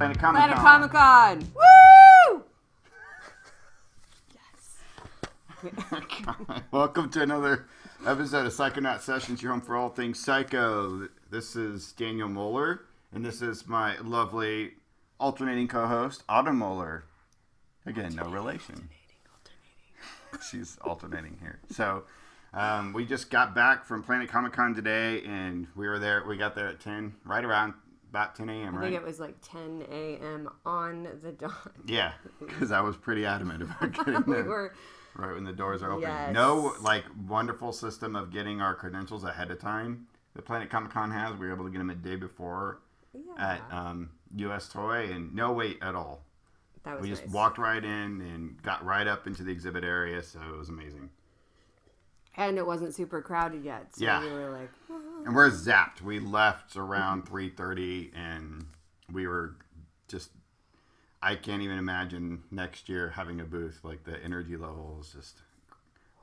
Planet Comicon. Planet Comicon. Woo! Yes. Welcome to another episode of Psychonaut Sessions, your home for all things psycho. This is Daniel Moeller, and this is my lovely alternating co-host, Autumn Moeller. Again, no relation. She's alternating here. So, we just got back from Planet Comicon today, and we got there at 10, right around about 10 a.m., right? I think it was like 10 a.m. on the dot. Yeah, because I was pretty adamant about getting there. We were... Right when the doors are open. Yes. No, wonderful system of getting our credentials ahead of time. The Planet Comicon has. We were able to get them a day before at U.S. Toy, and no wait at all. That was We nice. just walked right in and got right up into the exhibit area, so it was amazing. And it wasn't super crowded yet, so we were like... Whoa. And we're zapped. We left around 3:30, and we were just... I can't even imagine next year having a booth. Like, the energy level is just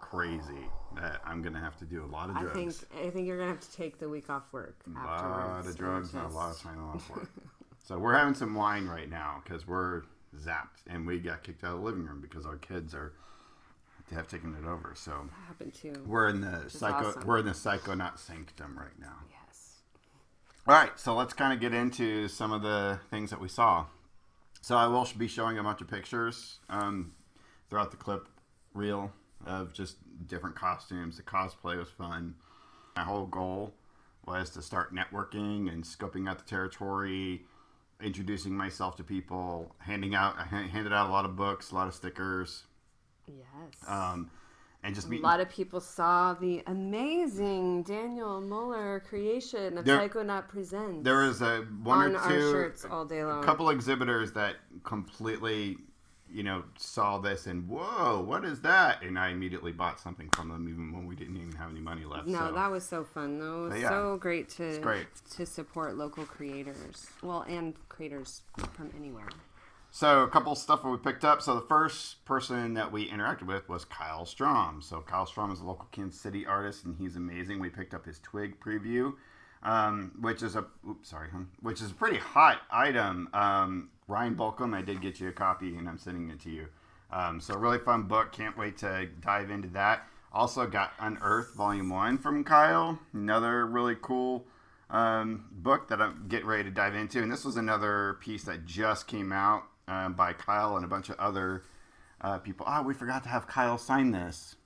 crazy. That I'm going to have to do a lot of drugs. I think you're going to have to take the week off work afterwards. A lot of drugs and a lot of time off work. So we're having some wine right now because we're zapped. And we got kicked out of the living room because our kids have taken it over. So That happened too. we're in the Psychonaut sanctum right now. Yes. All right, so let's kind of get into some of the things that we saw. So I will be showing a bunch of pictures throughout the clip reel of just different costumes. The cosplay was fun. My whole goal was to start networking and scoping out the territory, introducing myself to people, I handed out a lot of books, a lot of stickers. Yes. And just a lot of people saw the amazing Daniel Moeller creation of Psychonaut Presents. There was one or two our shirts all day long. A couple exhibitors that completely, saw this and whoa, what is that? And I immediately bought something from them, even when we didn't even have any money left. No, that was so fun though. It was so great to support local creators. Well, and creators from anywhere. So a couple of stuff that we picked up. So the first person that we interacted with was Kyle Strom. So Kyle Strom is a local Kansas City artist, and he's amazing. We picked up his Twig preview, which is a pretty hot item. Ryan Bolcom, I did get you a copy, and I'm sending it to you. So a really fun book. Can't wait to dive into that. Also got Unearthed Volume 1 from Kyle. Another really cool book that I'm getting ready to dive into. And this was another piece that just came out by Kyle and a bunch of other people. We forgot to have Kyle sign this.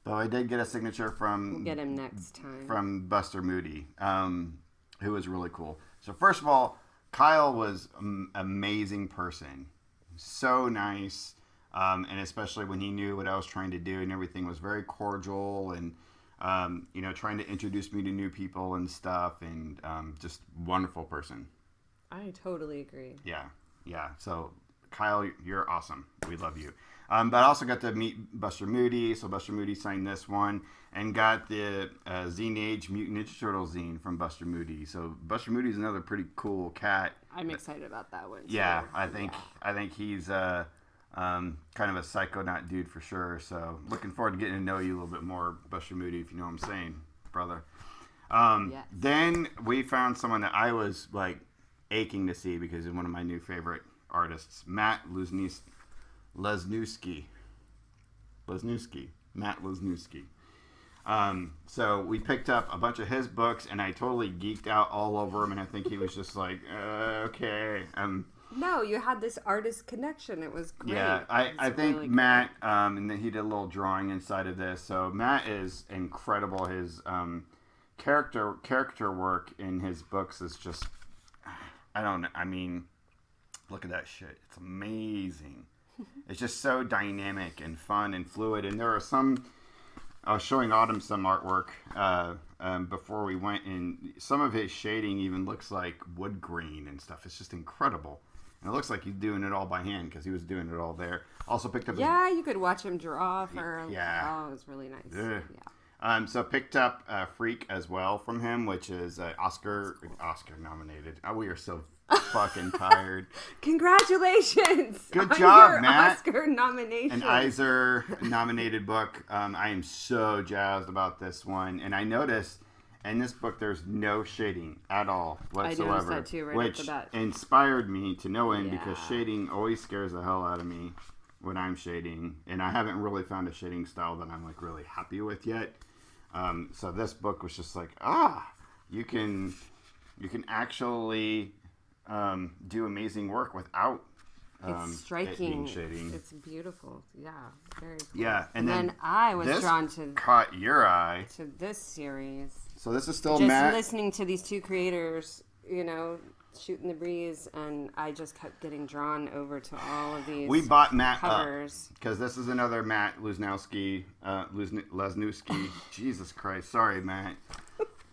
But I did get a signature from... We'll get him next time. From Buster Moody, who was really cool. So first of all, Kyle was an amazing person. So nice. And especially when he knew what I was trying to do and everything, was very cordial and, trying to introduce me to new people and stuff, and just wonderful person. I totally agree. Yeah. So, Kyle, you're awesome. We love you. But I also got to meet Buster Moody. So Buster Moody signed this one and got the Zine Age Mutant Ninja Turtle zine from Buster Moody. So Buster Moody is another pretty cool cat. I'm excited about that one. Yeah, I think he's kind of a psychonaut dude for sure. So looking forward to getting to know you a little bit more, Buster Moody, if you know what I'm saying, brother. Yes. Then we found someone that I was aching to see because he's one of my new favorite artists, Matt Lesnewski. Matt Lesnewski. So we picked up a bunch of his books, and I totally geeked out all over him, and I think he was just like, okay. No, you had this artist connection. It was great. Yeah, I think really Matt, and then he did a little drawing inside of this. So Matt is incredible. His character work in his books is just, look at that shit. It's amazing. It's just so dynamic and fun and fluid. And there are some, I was showing Autumn some artwork before we went, and some of his shading even looks like wood grain and stuff. It's just incredible. And it looks like he's doing it all by hand because he was doing it all there. Also picked up... you could watch him draw for... Yeah. Oh, it was really nice. Ugh. Yeah. So picked up Freak as well from him, which is Oscar nominated. We are so fucking tired. Congratulations! Good job, your Matt. Oscar nomination. An Eisner nominated book. I am so jazzed about this one. And I noticed And this book, there's no shading at all whatsoever. I noticed that too, right off the bat. Which inspired me to no end because shading always scares the hell out of me when I'm shading. And I haven't really found a shading style that I'm like really happy with yet. So this book was just like, you can actually do amazing work without it's striking. Shading. It's beautiful. Yeah, very cool. Yeah, and then I was drawn to caught your eye to this series. So this is still just Matt. Listening to these two creators, shooting the breeze, and I just kept getting drawn over to all of these. We bought Matt covers because this is another Matt Lesnewski. Jesus Christ, sorry, Matt.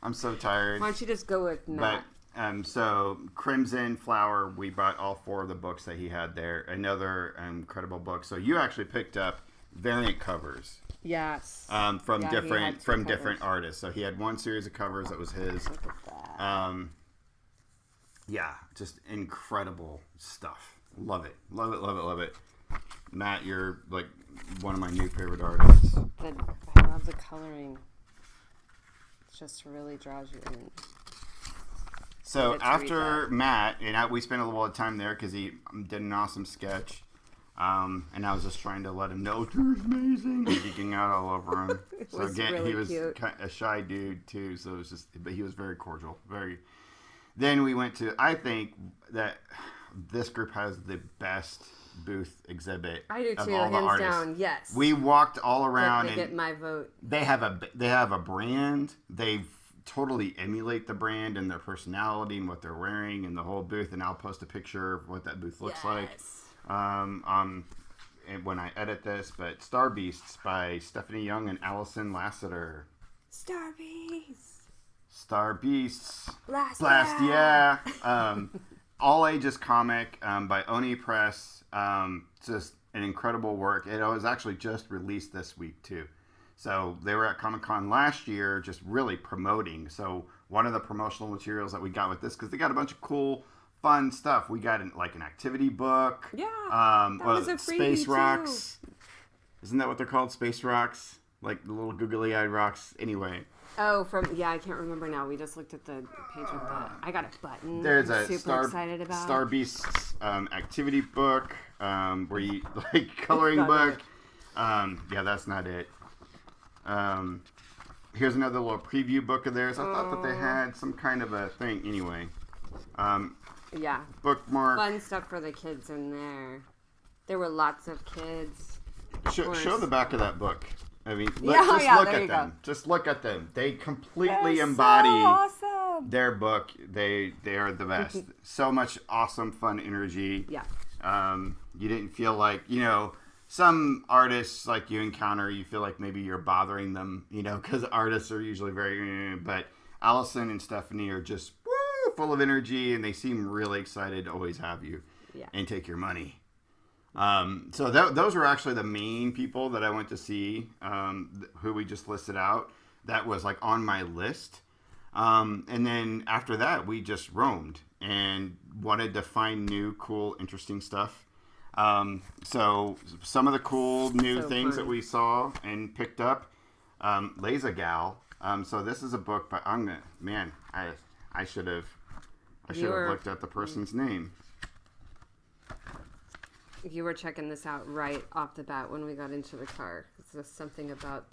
I'm so tired. Why don't you just go with Matt? But, so Crimson Flower, we bought all 4 of the books that he had there. Another incredible book. So you actually picked up variant covers. Yes. From different artists. So he had one series of covers that was his. Look at that. Yeah, just incredible stuff. Love it. Love it, love it, love it. Matt, you're like one of my new favorite artists. I love the coloring. It just really draws you in. So after Matt, and we spent a little bit of time there because he did an awesome sketch. And I was just trying to let him know Drew's amazing, geeking out all over him. So again, really he was cute. A shy dude too. So it was just, but he was very cordial. Then we went to. I think that this group has the best booth exhibit. I do of too, all the hands artists. Down. Yes. We walked all around. They get my vote. They have a brand. They totally emulate the brand and their personality and what they're wearing and the whole booth. And I'll post a picture of what that booth looks like. And when I edit this, but Star Beasts by Stephanie Young and Allison Lassiter. Star Beasts. Blast, yeah. All ages comic by Oni Press. Just an incredible work. It was actually just released this week too. So they were at Comic-Con last year, just really promoting. So one of the promotional materials that we got with this, because they got a bunch of cool, fun stuff. We got an activity book. Yeah. That was a freebie Space Rocks. Isn't that what they're called? Space Rocks? Like the little googly-eyed rocks. Anyway. Oh, I can't remember now. We just looked at the page with that. I got a button. There's a super excited about Star Beasts activity book, where you coloring book. Yeah, that's not it. Here's another little preview book of theirs. I thought that they had some kind of a thing. Anyway. Yeah. Bookmark. Fun stuff for the kids in there. There were lots of kids. Show the back of that book. I mean, look at them. Just look at them. They completely embody so their book. They are the best. So much awesome, fun energy. Yeah. You didn't feel like, some artists like you encounter, you feel like maybe you're bothering them, because artists are usually very, but Allison and Stephanie are just full of energy, and they seem really excited to always have you and take your money. So those were actually the main people that I went to see, who we just listed out. That was like on my list. And then after that, we just roamed and wanted to find new, cool, interesting stuff. So some of the cool new things that we saw and picked up, Laya Gal. So this is a book by, I should have looked at the person's name. You were checking this out right off the bat when we got into the car. It's just something about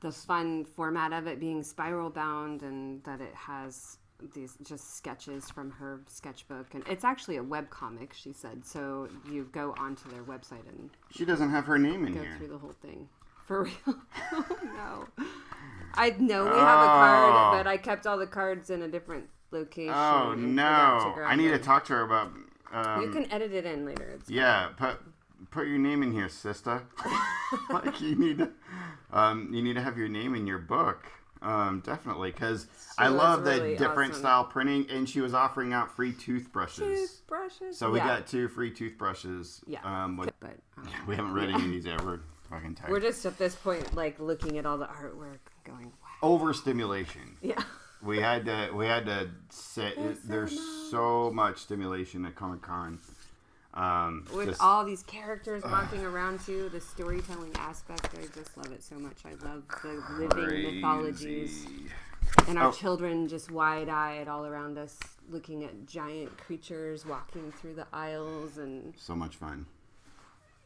the fun format of it being spiral bound, and that it has these just sketches from her sketchbook, and it's actually a web comic, she said. So you go onto their website and she doesn't have her name in here. Go through the whole thing for real. Oh no! I know we have a card, but I kept all the cards in a different location. Oh no! I need to talk to her about. You can edit it in later. Put your name in here, sister. Like you need to have your name in your book. Definitely, because I love the different style printing, and she was offering out free toothbrushes. So we got 2 free toothbrushes. Yeah. But we haven't read any of these yet. We're fucking tired. We're just at this point, like looking at all the artwork, going, wow. Overstimulation. Yeah. We had to sit. There's so much stimulation at Comic-Con. With all these characters walking around too, the storytelling aspect, I just love it so much. I love the living mythologies. And our children just wide-eyed all around us, looking at giant creatures walking through the aisles. And so much fun.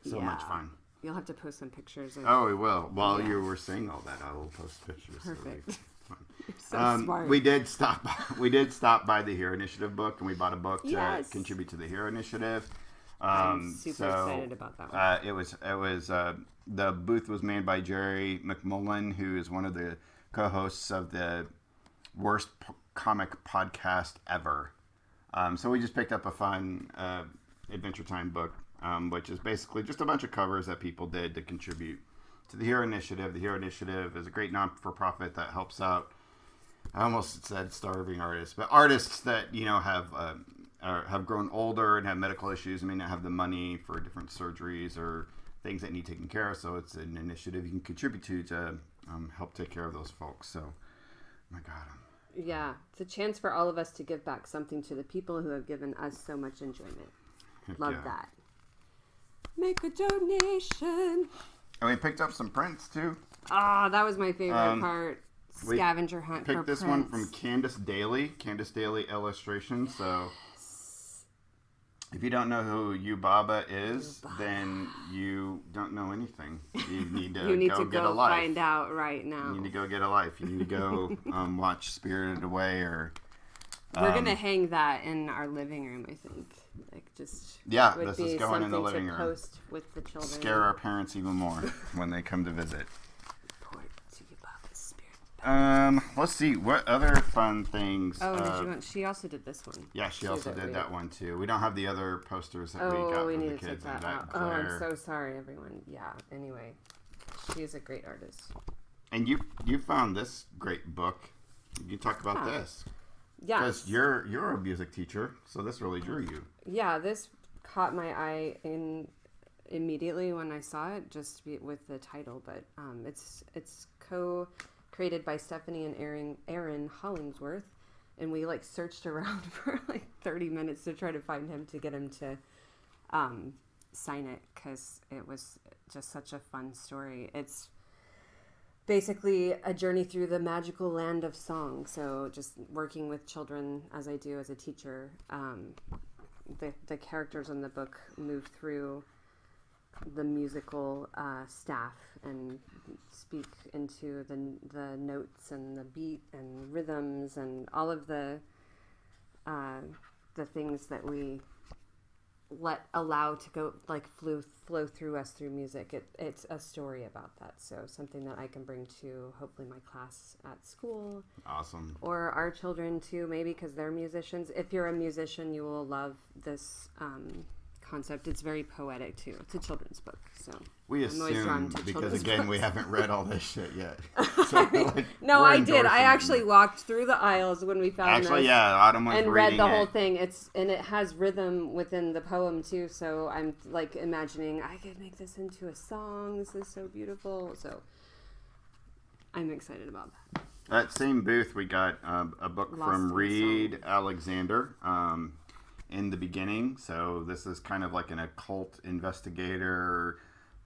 So much fun. You'll have to post some pictures. We will. While you were saying all that, I will post pictures. Perfect. So smart. We did stop by the Hero Initiative book, and we bought a book to contribute to the Hero Initiative. I'm super excited about that one. The booth was made by Jerry McMullen, who is one of the co-hosts of the worst comic podcast ever. So we just picked up a fun Adventure Time book, which is basically just a bunch of covers that people did to contribute to the Hero Initiative. The Hero Initiative is a great non-for-profit that helps out, I almost said starving artists, but artists that, have grown older and have medical issues and may not have the money for different surgeries or things that need taken care of. So it's an initiative you can contribute to help take care of those folks. So, my God. Yeah, it's a chance for all of us to give back something to the people who have given us so much enjoyment. Love that. Make a donation. And we picked up some prints, too. Oh, that was my favorite part. Scavenger hunt for prints. Picked this one from Candace Daly Illustration. So, if you don't know who Yubaba is, then you don't know anything. You need to get a life. Find out right now. You need to go get a life. You need to go watch Spirited Away or... We're going to hang that in our living room, I think. This is going in the living room. Post with the children. Scare our parents even more when they come to visit. Report to Yubaba's spirit. Let's see. What other fun things? She also did this one. Yeah, she also did that one too. We don't have the other posters that we got from the kids. Take that out. I'm so sorry, everyone. Yeah, anyway. She is a great artist. And you found this great book. You talk about this. Yeah. Because you're a music teacher, so this really drew you. Yeah, this caught my eye immediately when I saw it, just with the title. But it's co-created by Stephanie and Aaron Hollingsworth, and we searched around for 30 minutes to try to find him to get him to sign it, because it was just such a fun story. It's basically a journey through the magical land of song. So just working with children as I do as a teacher, the characters in the book move through the musical staff and speak into the notes and the beat and rhythms and all of the things that we allow to go flow through us through music. It's a story about that, so something that I can bring to hopefully my class at school. Awesome. Or our children too, maybe, because they're musicians. If you're a musician, you will love this concept. It's very poetic too. It's a children's book, so we assume, because again books. We haven't read all this shit yet. So no, I did. I actually walked through the aisles when we found this. Autumn was and read the whole thing. It has rhythm within the poem too. So I'm imagining I could make this into a song. This is so beautiful. So I'm excited about that. That same booth, we got a book from Reed Alexander. In the beginning, so this is kind of like an occult investigator,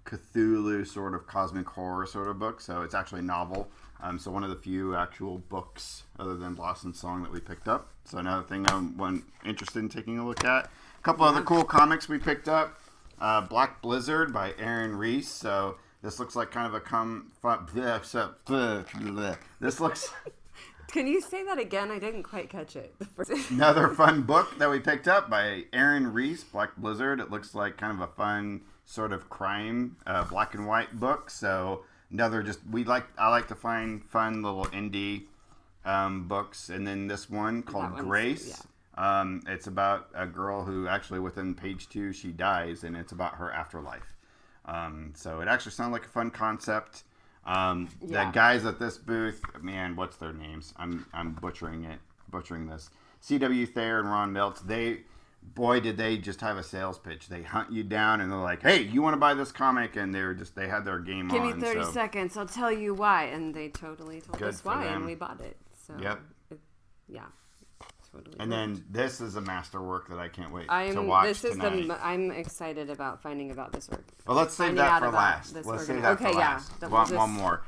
Cthulhu sort of cosmic horror sort of book. So it's actually a novel. So one of the few actual books other than Lost in Song that we picked up. So another thing I'm interested in taking a look at. A couple other cool comics we picked up. Black Blizzard by Aaron Reese. So this looks like kind of this looks. Can you say that again? I didn't quite catch it. Another fun book that we picked up by Aaron Reese, Black Blizzard. It looks like kind of a fun sort of crime, black and white book. So another I like to find fun little indie books. And then this one called Grace. Yeah. It's about a girl who actually within page 2 she dies, and it's about her afterlife. So it actually sounds like a fun concept. The guys at this booth, man, what's their names? I'm butchering this. C.W. Thayer and Ron Miltz, did they just have a sales pitch. They hunt you down and they're like, hey, you want to buy this comic? And they had their game Give on. Give me 30 seconds. I'll tell you why. And they totally told us why, and we bought it. So, yep. It's totally. And then this is a masterwork that I can't wait to I'm watch this is tonight. I'm excited about finding about this work. Well, let's save Finding that out for about last. this Let's save organ- that okay, for yeah. last. That- One more.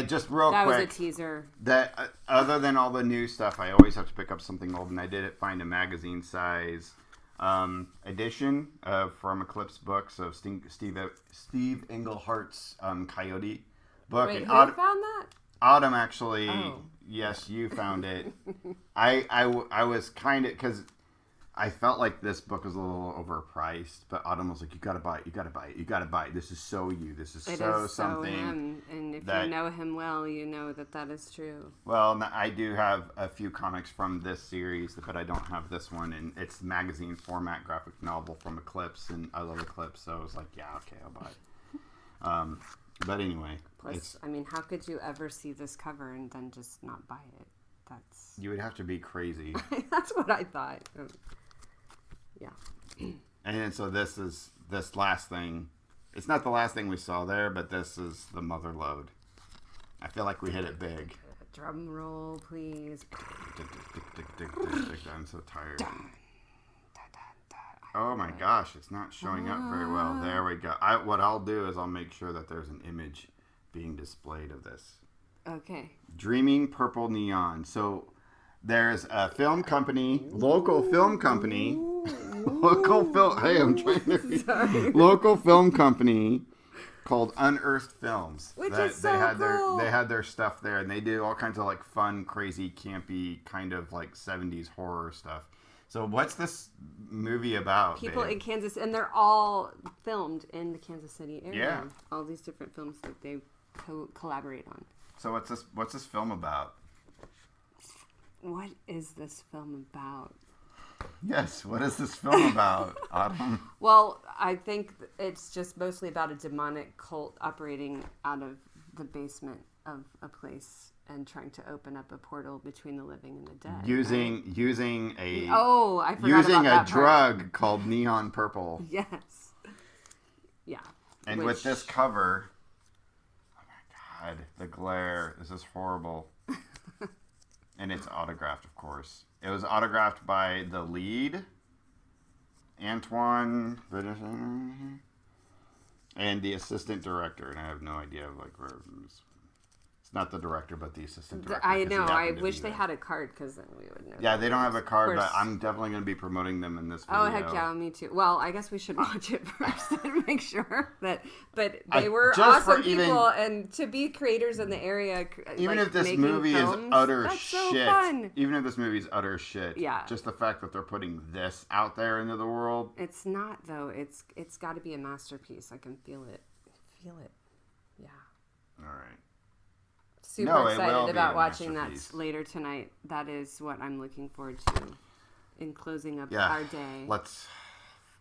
Just real That quick. was a teaser. That other than all the new stuff, I always have to pick up something old, and I did find a magazine size edition from Eclipse Books of Steve Englehart's Coyote book. Wait, and who found that? Autumn actually, Oh. yes, you found it. I was kind of, because I felt like this book was a little overpriced, but Autumn was like, you gotta buy it, you gotta buy it, you gotta buy it. This is so you. This is It so is something. him, and if that- you know him well, you know that is true. Well, I do have a few comics from this series, but I don't have this one, and it's magazine format graphic novel from Eclipse, and I love Eclipse, so I was like, yeah, okay, I'll buy it. But anyway, Plus, I mean, how could you ever see this cover and then just not buy it? That's you would have to be crazy. that's what I thought. Yeah. And then, so this last thing. It's not the last thing we saw there, but this is the Mother Lode. I feel like we hit it big. Drum roll, please. I'm so tired. Oh my gosh, it's not showing up very well. There we go. What I'll do is I'll make sure that there's an image being displayed of this. Okay. Dreaming Purple Neon. So there's a film company, local film company. Hey, I'm trying to. Sorry. Local film company called Unearthed Films. Which is so cool. They had their stuff there, and they do all kinds of like fun, crazy, campy, kind of like 70s horror stuff. So what's this movie about? People babe? in Kansas, and they're all filmed in the Kansas City area. Yeah. All these different films that they collaborate on. So what's this film about? What is this film about? Yes, what is this film about, Autumn? Well, I think it's just mostly about a demonic cult operating out of the basement of a place and trying to open up a portal between the living and the dead. Using I forgot using about a that drug part. called neon purple. Yes. Yeah. And with this cover, oh my god, the glare. This is horrible. And it's autographed, of course. It was autographed by the lead, Antoine, and the assistant director. And I have no idea where it's not the director, but the assistant director. I 'cause he know. I happened to wish be they there. had a card because then we would know. Yeah, they don't have a card, but course. I'm definitely going to be promoting them in this video. Oh, heck yeah, me too. Well, I guess we should watch it first and make sure that. But they were just for awesome even- people, and to be creators in the area. Even like, if this making movie films, is utter that's shit, so fun. even if this movie is utter shit, Yeah. just the fact that they're putting this out there into the world. It's not though. It's got to be a masterpiece. I can feel it. Yeah. All right. Super No, it will excited be about a watching masterpiece. that later tonight. That is what I'm looking forward to in closing up Yeah. our day. Let's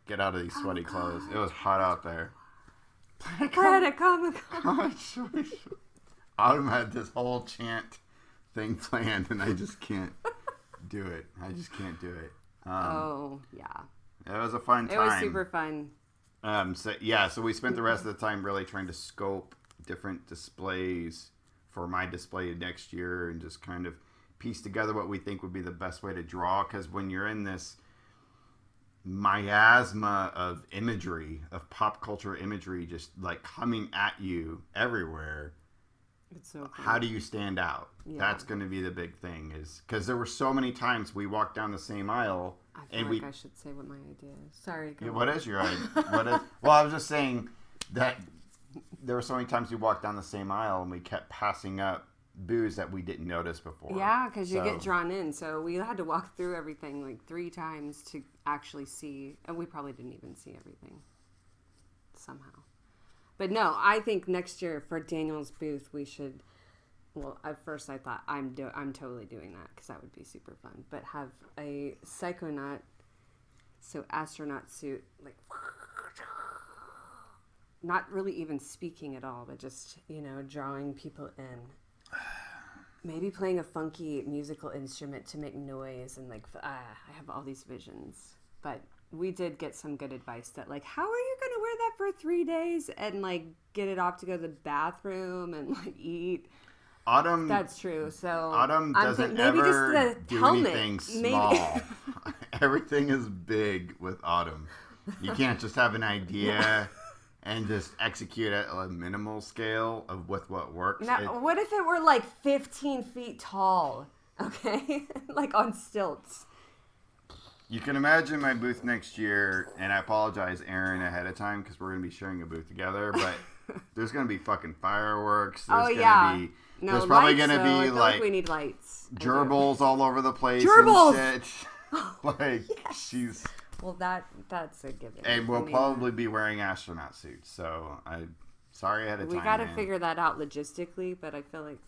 get out of these sweaty clothes. It was hot out there. Planet Comicon. Autumn had this whole chant thing planned, and I just can't do it. Oh yeah. It was a fun time. It was super fun. So we spent the rest of the time really trying to scope different displays for my display next year and just kind of piece together what we think would be the best way to draw. Because when you're in this miasma of imagery, of pop culture imagery, just like coming at you everywhere, It's so cool. how do you stand out? Yeah. That's going to be the big thing, is because there were so many times we walked down the same aisle I feel and like I should say what my idea is. Sorry. Go Yeah, on. what is your idea? Well, I was just saying that there were so many times we walked down the same aisle and we kept passing up booze that we didn't notice before. Yeah, because you So- get drawn in. So we had to walk through everything like 3 times to actually see. And we probably didn't even see everything somehow. But no, I think next year for Daniel's booth, we should. Well, at first I thought I'm totally doing that because that would be super fun. But have a psychonaut, so astronaut suit, like not really even speaking at all, but just drawing people in. Maybe playing a funky musical instrument to make noise and I have all these visions. But we did get some good advice that how are you going to wear that for 3 days and get it off to go to the bathroom and eat? Autumn. That's true. So Autumn doesn't maybe ever just the do helmet. anything small. Everything is big with Autumn. You can't just have an idea and just execute at a minimal scale of with what works. Now, what if it were like 15 feet tall? Okay, like on stilts. You can imagine my booth next year, and I apologize, Aaron, ahead of time because we're gonna be sharing a booth together. But there's gonna be fucking fireworks. There's gonna be. No, there's probably lights, gonna though. be I feel like we need lights. gerbils all over the place. Gerbils! And shit. Like she's. Well, that's a given. And we'll probably be wearing astronaut suits. So I'm sorry ahead of time. We got to figure that out logistically, but I feel like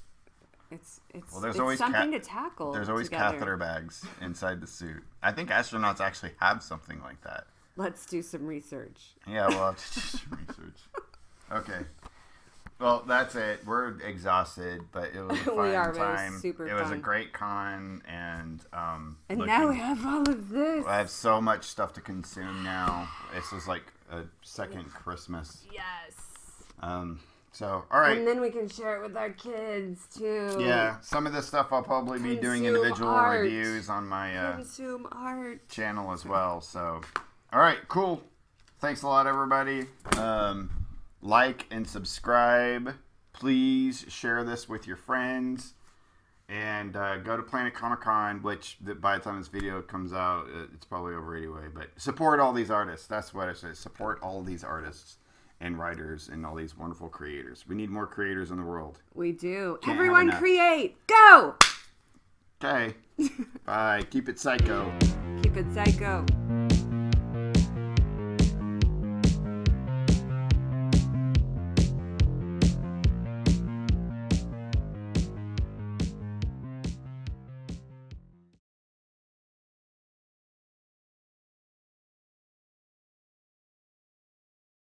it's there's it's always something to tackle. There's always together. catheter bags inside the suit. I think astronauts actually have something like that. Let's do some research. Yeah, we'll have to do some research. Okay. Well, that's it. We're exhausted, but it was a fun We are. time. It was super It was fun. a great con, and now we have all of this. I have so much stuff to consume now. This is like a second Christmas. Yes. So, all right. And then we can share it with our kids too. Yeah, some of this stuff I'll probably be doing Consume individual art. reviews on my Consume art. channel as well. So, all right, cool. Thanks a lot, everybody. Like and subscribe. Please share this with your friends. And go to Planet Comicon, which by the time this video comes out, it's probably over anyway. But support all these artists. That's what I say. Support all these artists and writers and all these wonderful creators. We need more creators in the world. We do. Can't have Everyone enough. create. Go! Okay. Bye. Keep it psycho. Keep it psycho.